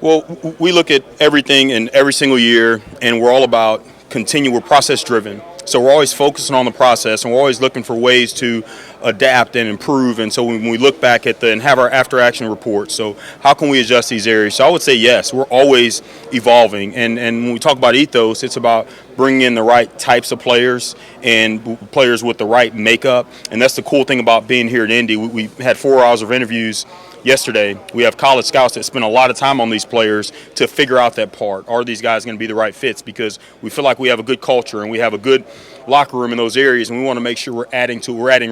Well, we look at everything in every single year, and we're all about we're process driven. So we're always focusing on the process, and we're always looking for ways to adapt and improve. And so when we look back at and have our after action reports, so how can we adjust these areas? So I would say yes, we're always evolving. And when we talk about ethos, it's about bringing in the right types of players and players with the right makeup. And that's the cool thing about being here at Indy. We had 4 hours of interviews yesterday. We have college scouts that spend a lot of time on these players to figure out that part. Are these guys going to be the right fits? Because we feel like we have a good culture and we have a good locker room in those areas, and we want to make sure we're adding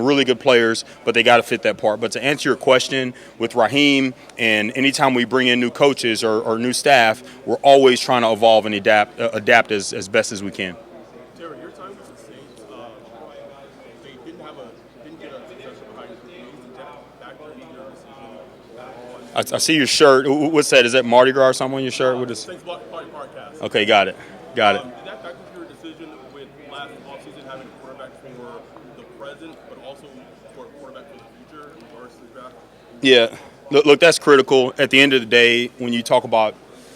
really good players, but they got to fit that part. But to answer your question with Raheem, and anytime we bring in new coaches or new staff, we're always trying to evolve and adapt as best as we can. Terry, your time with the Saints, they didn't get a successor behind you. Is that factor in your decision? I see your shirt. What's that? Is that Mardi Gras or something on your shirt? What is? Saints Party Podcast. Okay, got it. Did that factor into your decision with last offseason having a quarterback for the present, but also for a quarterback for the future in regards to the draft? Yeah. Look, that's critical. At the end of the day, when you talk about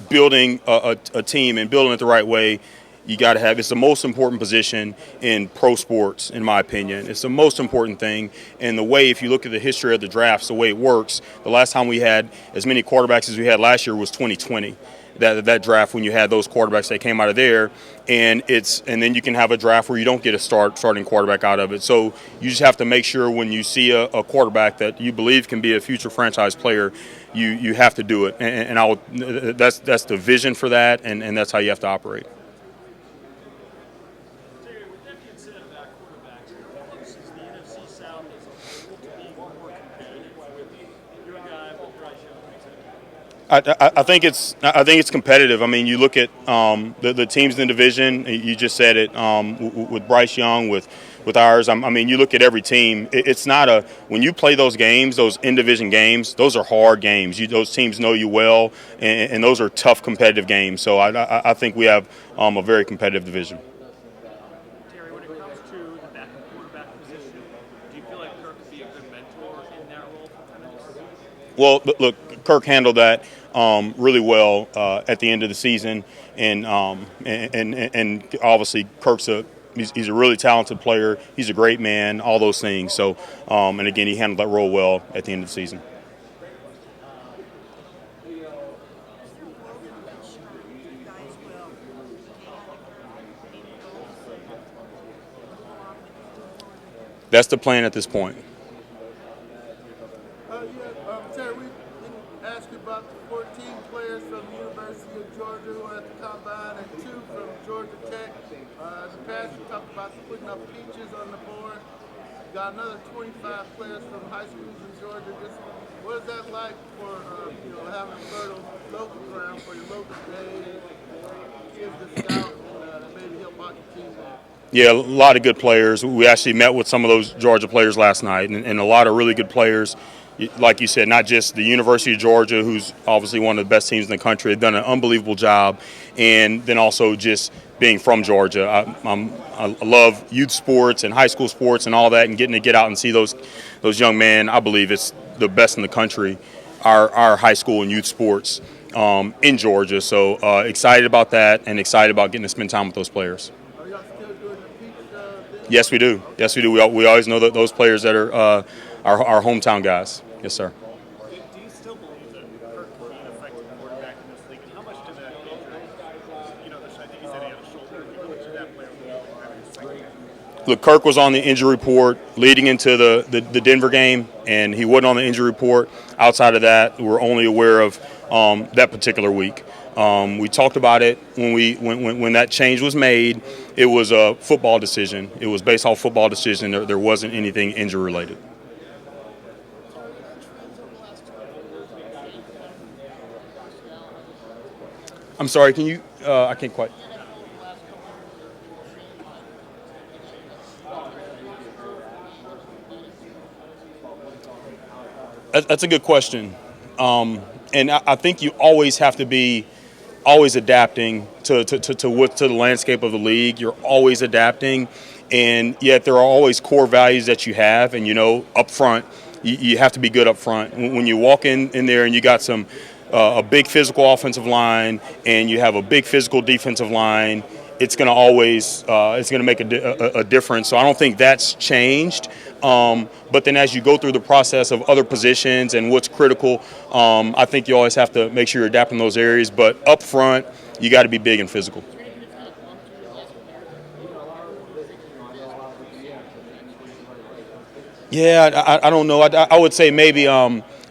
building a team and building it the right way, you got to have, it's the most important position in pro sports, in my opinion. It's the most important thing. And the way, if you look at the history of the drafts, the way it works, the last time we had as many quarterbacks as we had last year was 2020. That draft when you had those quarterbacks that came out of there, and then you can have a draft where you don't get a starting quarterback out of it. So you just have to make sure when you see a quarterback that you believe can be a future franchise player, you have to do it. And that's the vision for that, and that's how you have to operate. I think it's competitive. I mean, you look at the teams in the division. You just said it with Bryce Young, with ours. I mean, you look at every team. It's not when you play those games, those in-division games. Those are hard games. Those teams know you well, and those are tough, competitive games. So I think we have a very competitive division. Terry, when it comes to the backup quarterback position, do you feel like Kirk would be a good mentor in that role for Penix? Well, look, Kirk handled that really well at the end of the season, and obviously Kirk's he's a really talented player. He's a great man, all those things. So, and again, he handled that role well at the end of the season. That's the plan at this point. Terry, we didn't ask you about the 14 players from the University of Georgia who are at the combine and 2 from Georgia Tech. In the past, you talked about putting up peaches on the board. You got another 25 players from high schools in Georgia. Just what is that like for having a fertile local ground for your local day, kids to scout and maybe help out your team out? Yeah, a lot of good players. We actually met with some of those Georgia players last night, and a lot of really good players. Like you said, not just the University of Georgia, who's obviously one of the best teams in the country. They've done an unbelievable job. And then also just being from Georgia. I love youth sports and high school sports and all that, and getting to get out and see those young men. I believe it's the best in the country, our high school and youth sports in Georgia. So excited about that and excited about getting to spend time with those players. Are y'all still doing the peach? Yes, we do. Yes, we do. We always know that those players that are our hometown guys. Yes, sir. Do you still believe that Kirk can be an effective quarterback in this league? And how much did that injury, I think he said he had a shoulder, how much did that play a role? Look, Kirk was on the injury report leading into the Denver game, and he wasn't on the injury report. Outside of that, we're only aware of that particular week. We talked about it when that change was made. It was a football decision. It was based off football decision. There wasn't anything injury related. I'm sorry. Can you? I can't quite. That's a good question. And I think you always have to be adapting to the landscape of the league. You're always adapting, and yet there are always core values that you have. And up front, you have to be good up front. When you walk in there and you got some a big physical offensive line and you have a big physical defensive line, it's going to always it's going to make a difference. So I don't think that's changed. But then as you go through the process of other positions and what's critical, I think you always have to make sure you're adapting those areas. But up front, you got to be big and physical. Yeah, I don't know. I would say maybe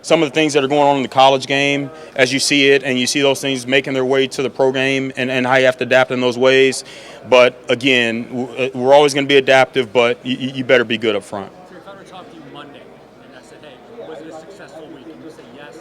some of the things that are going on in the college game as you see it, and you see those things making their way to the pro game and how you have to adapt in those ways. But, again, we're always going to be adaptive, but you better be good up front. So if I were to talk to you Monday and I said, hey, was it a successful week? And you say yes,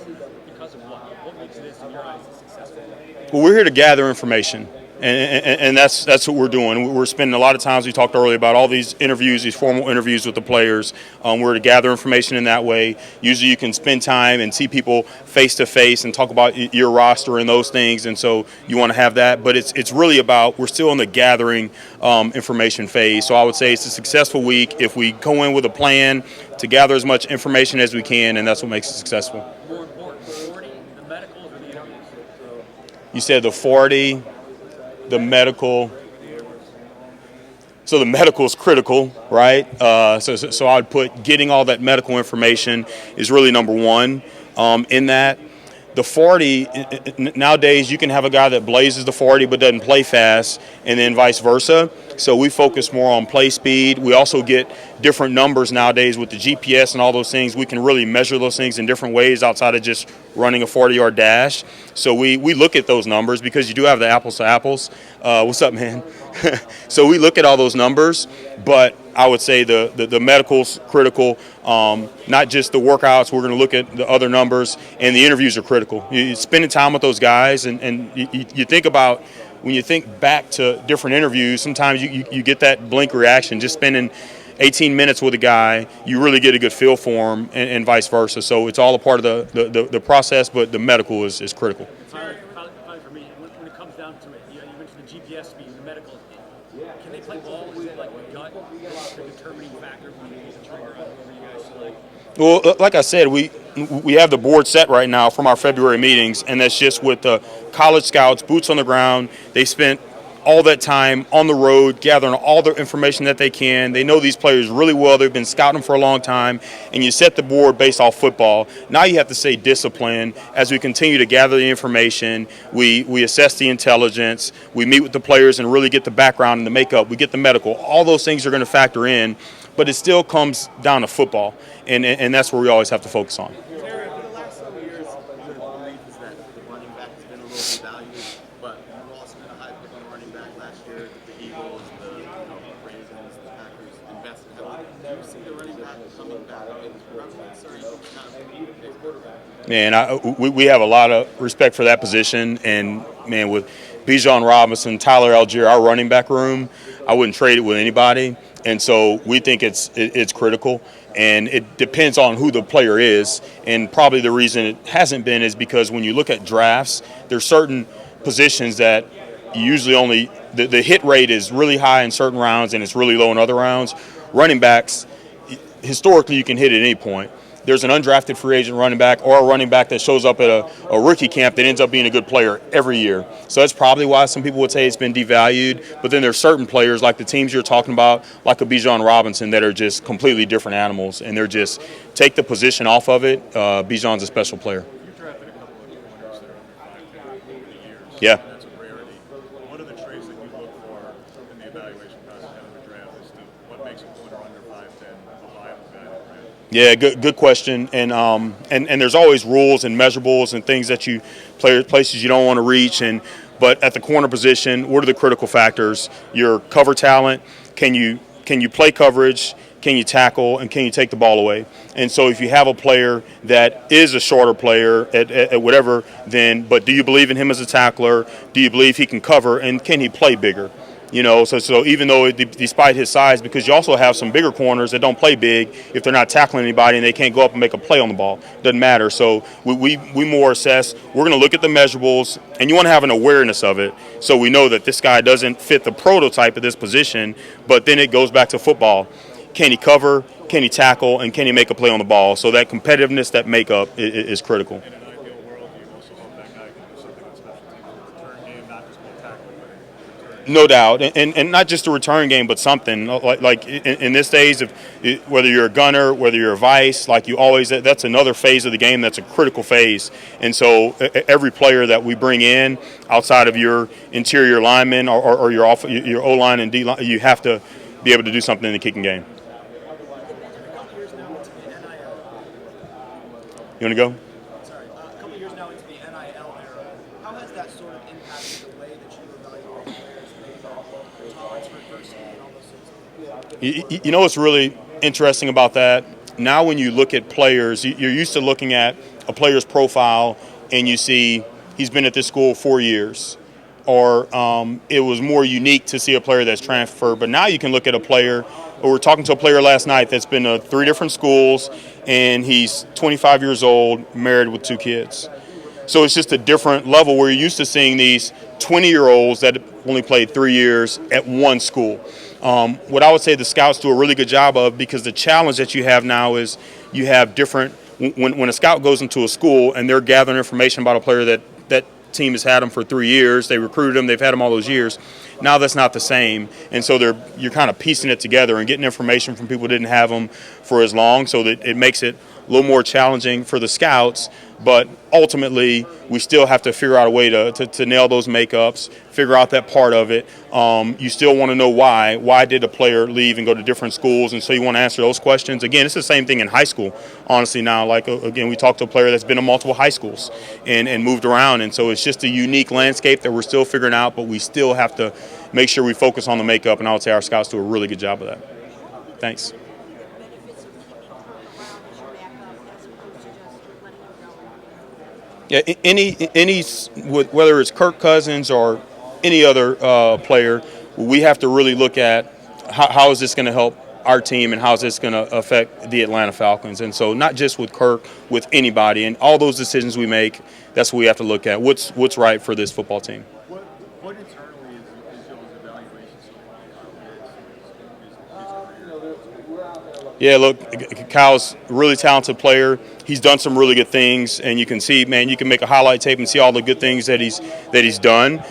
because of what? What makes this, in your eyes, a successful week? Well, we're here to gather information. And that's what we're doing. We're spending a lot of times, we talked earlier about all these interviews, these formal interviews with the players. We're to gather information in that way. Usually you can spend time and see people face to face and talk about your roster and those things. And so you want to have that. But it's really about, we're still in the gathering information phase. So I would say it's a successful week if we go in with a plan to gather as much information as we can, and that's what makes it successful. More important, the 40, the medicals, or the interviews? You said the 40. The medical. So the medical is critical, right? So I would put getting all that medical information is really number one in that. The 40, nowadays you can have a guy that blazes the 40 but doesn't play fast, and then vice versa. So we focus more on play speed. We also get different numbers nowadays with the GPS and all those things. We can really measure those things in different ways outside of just running a 40-yard dash. So we look at those numbers because you do have the apples to apples. What's up, man? So we look at all those numbers, but I would say the medical's critical, not just the workouts. We're going to look at the other numbers, and the interviews are critical. You're spending time with those guys, and you think about, when you think back to different interviews, sometimes you get that blink reaction. Just spending 18 minutes with a guy, you really get a good feel for him, and vice versa. So it's all a part of the process, but the medical is critical. Finally for me, when it comes down to it, you mentioned the GPS speed, the medical. Can they play ball? Is it like the gut, the determining factor when you use a trigger on whoever you guys select? Well, like I said, we have the board set right now from our February meetings, and that's just with the college scouts, boots on the ground. They spent all that time on the road gathering all the information that they can. They know these players really well. They've been scouting for a long time, and you set the board based off football. Now you have to stay disciplined as we continue to gather the information. We assess the intelligence. We meet with the players and really get the background and the makeup. We get the medical. All those things are going to factor in, but it still comes down to football, and that's where we always have to focus on. Terry, for the last several years, the belief is that the running back has been a little devalued, but you've also been a high pick on running back last year. The Eagles, the Ravens, the Packers invested heavily. Do you see the running back coming back in prevalence, or are you not a quarterback? Man, we have a lot of respect for that position, and man, with Bijan Robinson, Tyler Algier, our running back room, I wouldn't trade it with anybody. And so we think it's critical, and it depends on who the player is. And probably the reason it hasn't been is because when you look at drafts, there's certain positions that you usually only the hit rate is really high in certain rounds and it's really low in other rounds. Running backs, historically, you can hit at any point. There's an undrafted free agent running back or a running back that shows up at a rookie camp that ends up being a good player every year. So that's probably why some people would say it's been devalued. But then there's certain players like the teams you're talking about, like a Bijan Robinson, that are just completely different animals, and they're just take the position off of it. Bijan's a special player. You've drafted a couple of corners that are under 5'10" over the years. Yeah. That's a rarity. What are the traits that you look for in the evaluation process out of the draft as to what makes a corner under 5'10" a viable guy to draft? Yeah, good question. And there's always rules and measurables and things that places you don't want to reach. But at the corner position, what are the critical factors? Your cover talent. Can you play coverage? Can you tackle? And can you take the ball away? And so if you have a player that is a shorter player at whatever, but do you believe in him as a tackler? Do you believe he can cover? And can he play bigger? So even though despite his size, because you also have some bigger corners that don't play big if they're not tackling anybody and they can't go up and make a play on the ball. Doesn't matter. So we more assess. We're going to look at the measurables, and you want to have an awareness of it so we know that this guy doesn't fit the prototype of this position, but then it goes back to football. Can he cover? Can he tackle? And can he make a play on the ball? So that competitiveness, that makeup is critical. In an ideal world, do you also hope No doubt, and not just a return game, but something like in this days of whether you're a gunner, whether you're a vice, like you always, that's another phase of the game that's a critical phase. And so every player that we bring in outside of your interior lineman or your O line and D line, you have to be able to do something in the kicking game. You want to go? Sorry, a couple years now into the NIL era, how has that sort of impacted the way that you evaluate players, maybe tolerance for adversity and all those things? You know what's really interesting about that? Now when you look at players, you're used to looking at a player's profile and you see he's been at this school 4 years. Or it was more unique to see a player that's transferred. But now you can look at a player, or we're talking to a player last night that's been to 3 different schools, and he's 25 years old, married with 2 kids. So it's just a different level where you're used to seeing these 20-year-olds that only played 3 years at one school. What I would say the scouts do a really good job of, because the challenge that you have now is you have different – when a scout goes into a school and they're gathering information about a player that team has had them for 3 years, they recruited them, they've had them all those years. Now that's not the same, and so you're kind of piecing it together and getting information from people who didn't have them for as long, so that it makes it a little more challenging for the scouts. But ultimately, we still have to figure out a way to nail those makeups, figure out that part of it. You still want to know why. Why did a player leave and go to different schools? And so you want to answer those questions. Again, it's the same thing in high school, honestly, now. Like, again, we talked to a player that's been to multiple high schools and moved around. And so it's just a unique landscape that we're still figuring out, but we still have to make sure we focus on the makeup. And I would say our scouts do a really good job of that. Thanks. Yeah, whether it's Kirk Cousins or any other player, we have to really look at how is this going to help our team and how is this going to affect the Atlanta Falcons. And so not just with Kirk, with anybody, and all those decisions we make, that's what we have to look at. What's right for this football team. What internally is y'all's evaluation so far? Yeah, look, Kyle's a really talented player. He's done some really good things, and you can see, man, you can make a highlight tape and see all the good things that he's done.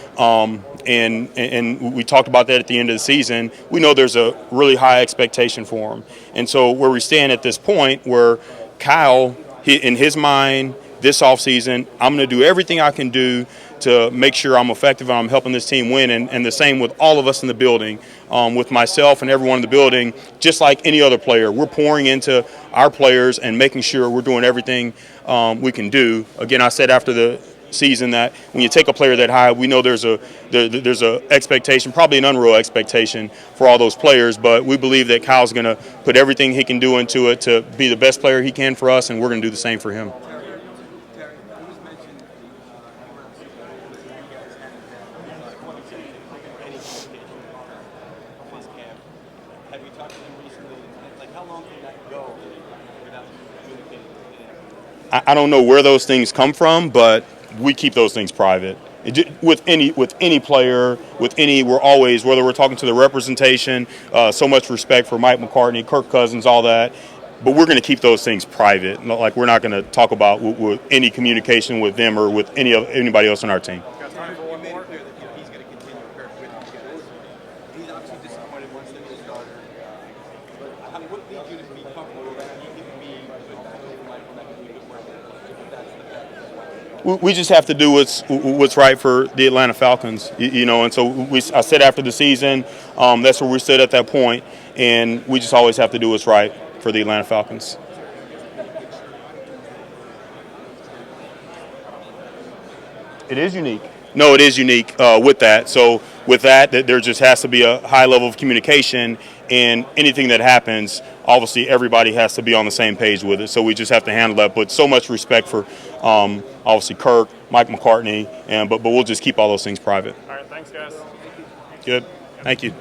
And we talked about that at the end of the season. We know there's a really high expectation for him. And so where we stand at this point, where Kyle, in his mind, this offseason, I'm going to do everything I can do to make sure I'm effective and I'm helping this team win. And the same with all of us in the building, with myself and everyone in the building, just like any other player. We're pouring into our players and making sure we're doing everything we can do. Again, I said after the season that when you take a player that high, we know there's a expectation, probably an unreal expectation for all those players, but we believe that Kyle's going to put everything he can do into it to be the best player he can for us, and we're going to do the same for him. Have you talked to them recently? Like, how long can that go without communicating? I don't know where those things come from, but we keep those things private. With any player, we're always, whether we're talking to the representation, so much respect for Mike McCartney, Kirk Cousins, all that, but we're going to keep those things private. Like, we're not going to talk about with any communication with them or with anybody else on our team. You made it clear that he's going to continue Kirk with you guys. He's obviously disappointed once he was starter. But what leads you to be comfortable that he can be with Michael, that can be good work? That's the best. We just have to do what's right for the Atlanta Falcons, and so I said after the season, that's where we stood at that point, and we just always have to do what's right for the Atlanta Falcons. It is unique. No, it is unique with that. So with that, there just has to be a high level of communication, and anything that happens, obviously everybody has to be on the same page with it. So we just have to handle that. But so much respect for obviously Kirk, Mike McCartney, but we'll just keep all those things private. All right, thanks, guys. Good. Thank you.